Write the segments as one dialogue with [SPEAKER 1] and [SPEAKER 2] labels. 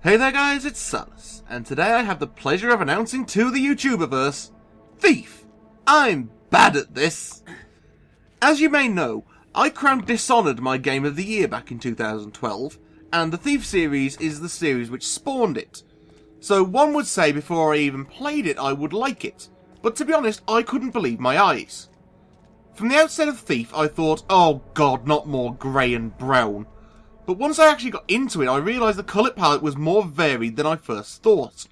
[SPEAKER 1] Hey there guys, it's Salis, and today I have the pleasure of announcing to the YouTuberverse, Thief! I'm bad at this! As you may know, I crowned Dishonored my Game of the Year back in 2012, and the Thief series is the series which spawned it. So one would say before I even played it I would like it, but to be honest I couldn't believe my eyes. From the outset of Thief I thought, oh god, not more grey and brown. But once I actually got into it, I realised the colour palette was more varied than I first thought.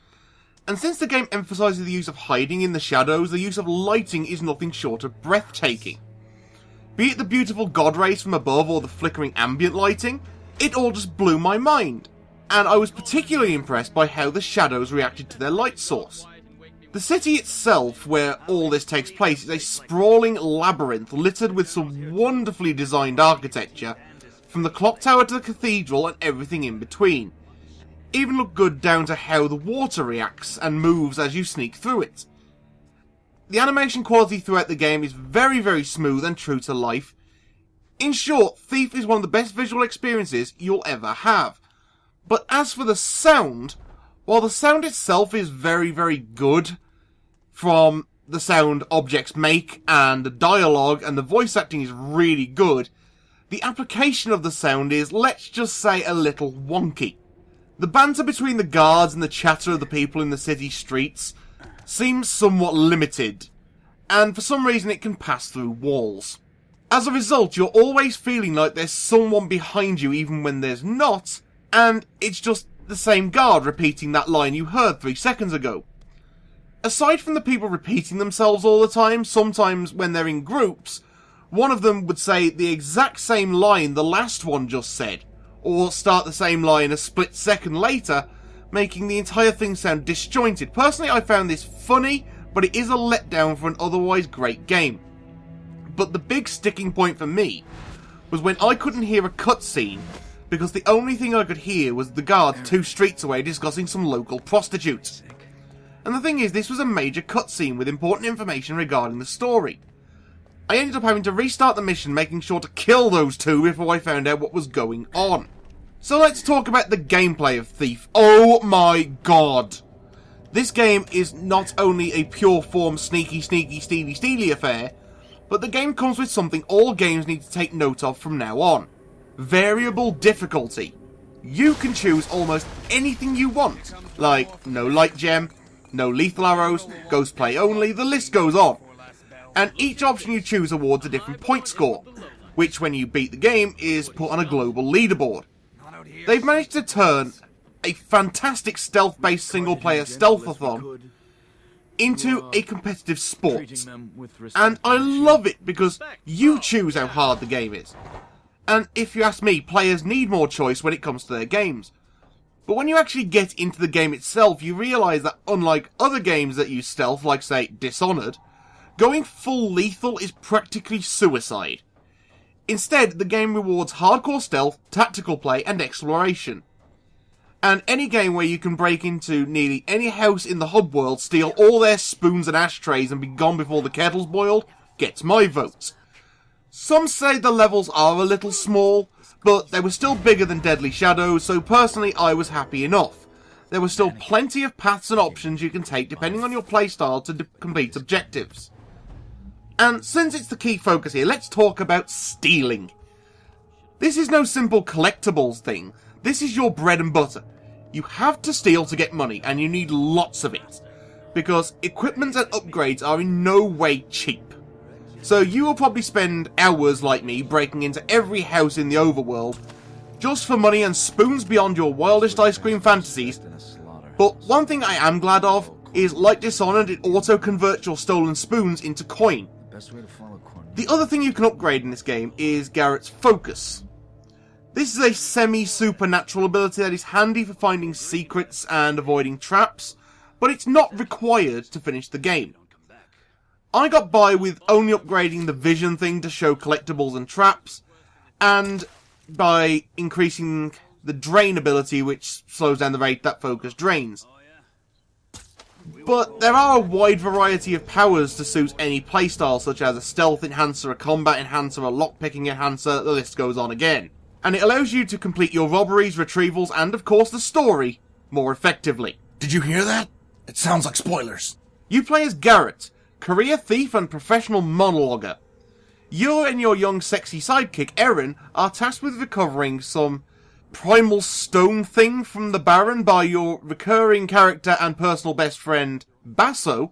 [SPEAKER 1] And since the game emphasises the use of hiding in the shadows, the use of lighting is nothing short of breathtaking. Be it the beautiful god rays from above or the flickering ambient lighting, it all just blew my mind. And I was particularly impressed by how the shadows reacted to their light source. The city itself, where all this takes place, is a sprawling labyrinth littered with some wonderfully designed architecture, from the clock tower to the cathedral and everything in between. Even look good down to how the water reacts and moves as you sneak through it. The animation quality throughout the game is very smooth and true to life. In short, Thief is one of the best visual experiences you'll ever have. But as for the sound, while the sound itself is very good, from the sound objects make and the dialogue and the voice acting is really good, the application of the sound is, let's just say, a little wonky. The banter between the guards and the chatter of the people in the city streets seems somewhat limited, and for some reason it can pass through walls. As a result, you're always feeling like there's someone behind you even when there's not, and it's just the same guard repeating that line you heard 3 seconds ago. Aside from the people repeating themselves all the time, sometimes when they're in groups, one of them would say the exact same line the last one just said, or start the same line a split second later, making the entire thing sound disjointed. Personally, I found this funny, but it is a letdown for an otherwise great game. But the big sticking point for me was when I couldn't hear a cutscene, because the only thing I could hear was the guards 2 streets away discussing some local prostitutes. And the thing is, this was a major cutscene with important information regarding the story. I ended up having to restart the mission, making sure to kill those 2 before I found out what was going on. So let's talk about the gameplay of Thief. Oh my god! This game is not only a pure form sneaky steely affair, but the game comes with something all games need to take note of from now on. Variable difficulty. You can choose almost anything you want, like no light gem, no lethal arrows, ghost play only, the list goes on. And each option you choose awards a different point score, which when you beat the game is put on a global leaderboard. They've managed to turn a fantastic stealth-based single-player stealth-a-thon into a competitive sport. And I love it because you choose how hard the game is. And if you ask me, players need more choice when it comes to their games. But when you actually get into the game itself, you realise that unlike other games that use stealth, like say Dishonored, going full lethal is practically suicide. Instead, the game rewards hardcore stealth, tactical play, and exploration. And any game where you can break into nearly any house in the hub world, steal all their spoons and ashtrays, and be gone before the kettle's boiled, gets my vote. Some say the levels are a little small, but they were still bigger than Deadly Shadows, so personally I was happy enough. There were still plenty of paths and options you can take depending on your playstyle to complete objectives. And since it's the key focus here, let's talk about stealing. This is no simple collectibles thing. This is your bread and butter. You have to steal to get money, and you need lots of it. Because equipment and upgrades are in no way cheap. So you will probably spend hours like me breaking into every house in the overworld, just for money and spoons beyond your wildest ice cream fantasies. But one thing I am glad of is, like Dishonored, it auto-converts your stolen spoons into coin. The other thing you can upgrade in this game is Garrett's focus. This is a semi-supernatural ability that is handy for finding secrets and avoiding traps, but it's not required to finish the game. I got by with only upgrading the vision thing to show collectibles and traps, and by increasing the drain ability, which slows down the rate that focus drains. But there are a wide variety of powers to suit any playstyle, such as a stealth enhancer, a combat enhancer, a lockpicking enhancer, the list goes on again. And it allows you to complete your robberies, retrievals, and of course the story more effectively.
[SPEAKER 2] Did you hear that? It sounds like spoilers.
[SPEAKER 1] You play as Garrett, career thief and professional monologuer. You and your young sexy sidekick, Erin, are tasked with recovering some primal stone thing from the Baron by your recurring character and personal best friend, Basso.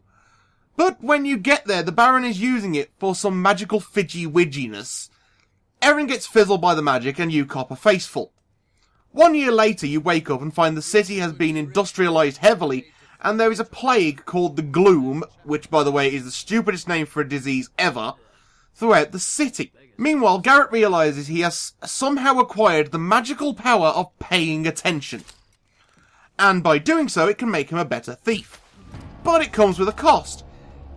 [SPEAKER 1] But when you get there, the Baron is using it for some magical fidgy-widginess. Erin gets fizzled by the magic and you cop a faceful. 1 year later, you wake up and find the city has been industrialised heavily, and there is a plague called the Gloom, which, by the way, is the stupidest name for a disease ever, throughout the city. Meanwhile, Garrett realises he has somehow acquired the magical power of paying attention. And by doing so, it can make him a better thief. But it comes with a cost.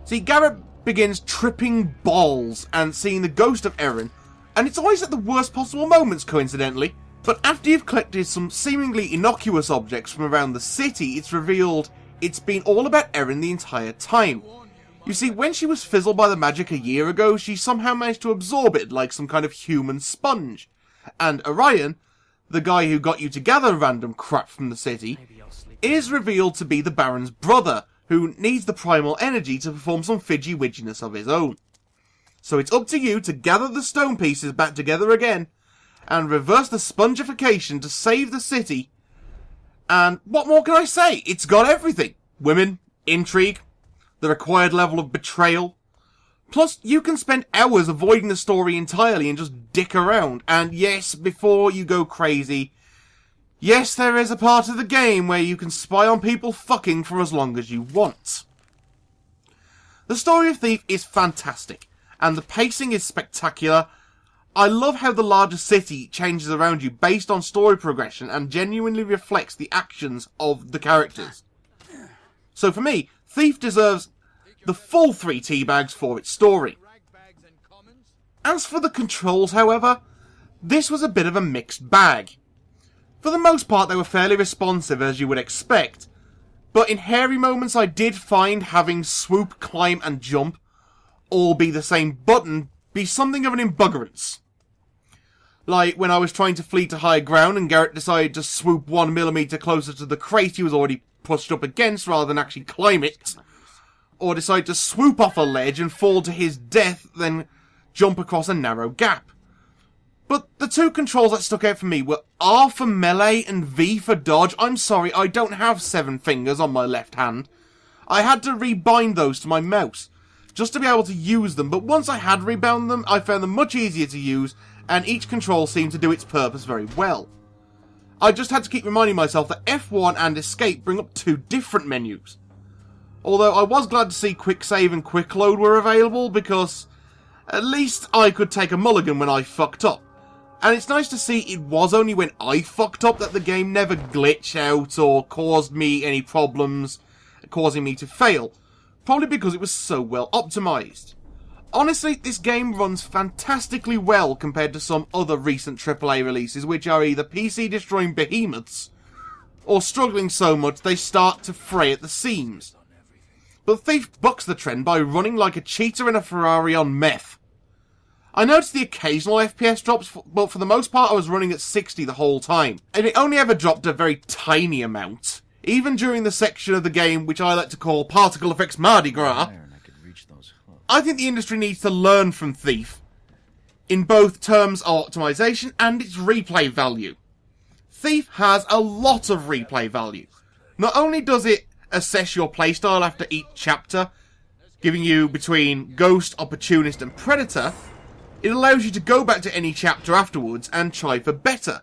[SPEAKER 1] See, Garrett begins tripping balls and seeing the ghost of Erin, and it's always at the worst possible moments, coincidentally. But after you've collected some seemingly innocuous objects from around the city, it's revealed it's been all about Erin the entire time. You see, when she was fizzled by the magic a year ago, she somehow managed to absorb it like some kind of human sponge. And Orion, the guy who got you to gather random crap from the city, is revealed to be the Baron's brother, who needs the primal energy to perform some fidgy-widginess of his own. So it's up to you to gather the stone pieces back together again, and reverse the spongification to save the city. And what more can I say? It's got everything. Women, intrigue, the required level of betrayal. Plus, you can spend hours avoiding the story entirely and just dick around. And yes, before you go crazy, yes, there is a part of the game where you can spy on people fucking for as long as you want. The story of Thief is fantastic, and the pacing is spectacular. I love how the larger city changes around you based on story progression and genuinely reflects the actions of the characters. So for me, Thief deserves the full 3 teabags for its story. As for the controls, however, this was a bit of a mixed bag. For the most part, they were fairly responsive, as you would expect, but in hairy moments I did find having swoop, climb and jump all be the same button be something of an embuggerance. Like when I was trying to flee to higher ground and Garrett decided to swoop 1mm closer to the crate he was already pushed up against rather than actually climb it, or decide to swoop off a ledge and fall to his death, then jump across a narrow gap. But the 2 controls that stuck out for me were R for melee and V for dodge. I'm sorry, I don't have 7 fingers on my left hand. I had to rebind those to my mouse, just to be able to use them, but once I had rebound them, I found them much easier to use, and each control seemed to do its purpose very well. I just had to keep reminding myself that F1 and Escape bring up 2 different menus. Although I was glad to see Quick Save and Quick Load were available, because at least I could take a mulligan when I fucked up. And it's nice to see it was only when I fucked up that the game never glitched out or caused me any problems, causing me to fail. Probably because it was so well optimised. Honestly, this game runs fantastically well compared to some other recent AAA releases, which are either PC-destroying behemoths, or struggling so much they start to fray at the seams. But Thief bucks the trend by running like a cheetah in a Ferrari on meth. I noticed the occasional FPS drops, but for the most part I was running at 60 the whole time, and it only ever dropped a very tiny amount, even during the section of the game which I like to call Particle Effects Mardi Gras. I think the industry needs to learn from Thief, in both terms of optimization and its replay value. Thief has a lot of replay value. Not only does it assess your playstyle after each chapter, giving you between Ghost, Opportunist and Predator, it allows you to go back to any chapter afterwards and try for better.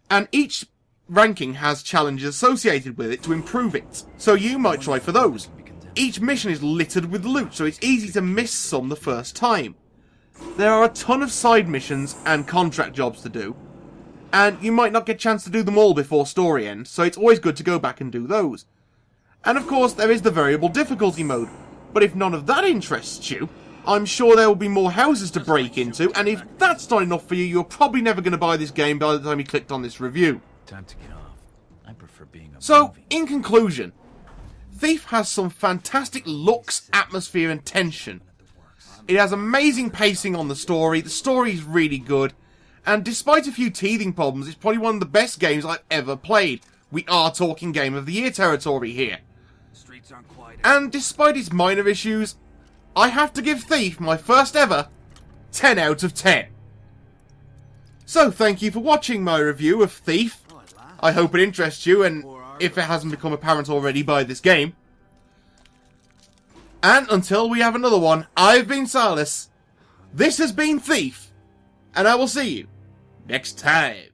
[SPEAKER 1] And each ranking has challenges associated with it to improve it, so you might try for those. Each mission is littered with loot, so it's easy to miss some the first time. There are a ton of side missions and contract jobs to do, and you might not get a chance to do them all before story ends, so it's always good to go back and do those. And of course there is the variable difficulty mode, but if none of that interests you, I'm sure there will be more houses to break into, and if that's not enough for you, you're probably never going to buy this game by the time you clicked on this review.
[SPEAKER 3] Time to get off. I prefer being a
[SPEAKER 1] So,
[SPEAKER 3] movie.
[SPEAKER 1] in conclusion, Thief has some fantastic looks, atmosphere and tension. It has amazing pacing on the story is really good, and despite a few teething problems, it's probably one of the best games I've ever played, we are talking Game of the Year territory here.
[SPEAKER 4] Streets aren't quiet.
[SPEAKER 1] And despite its minor issues, I have to give Thief my first ever 10 out of 10. So thank you for watching my review of Thief. I hope it interests you, and if it hasn't become apparent already by this game. And until we have another one, I've been Salis, this has been Thief, and I will see you next time.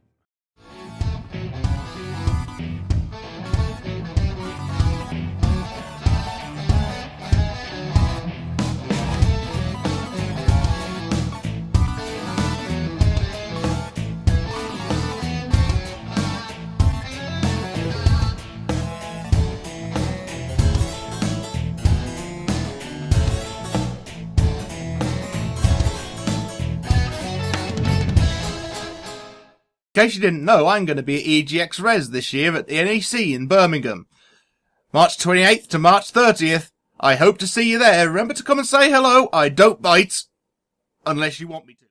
[SPEAKER 1] In case you didn't know, I'm going to be at EGX Res this year at the NEC in Birmingham. March 28th to March 30th. I hope to see you there. Remember to come and say hello. I don't bite. Unless you want me to.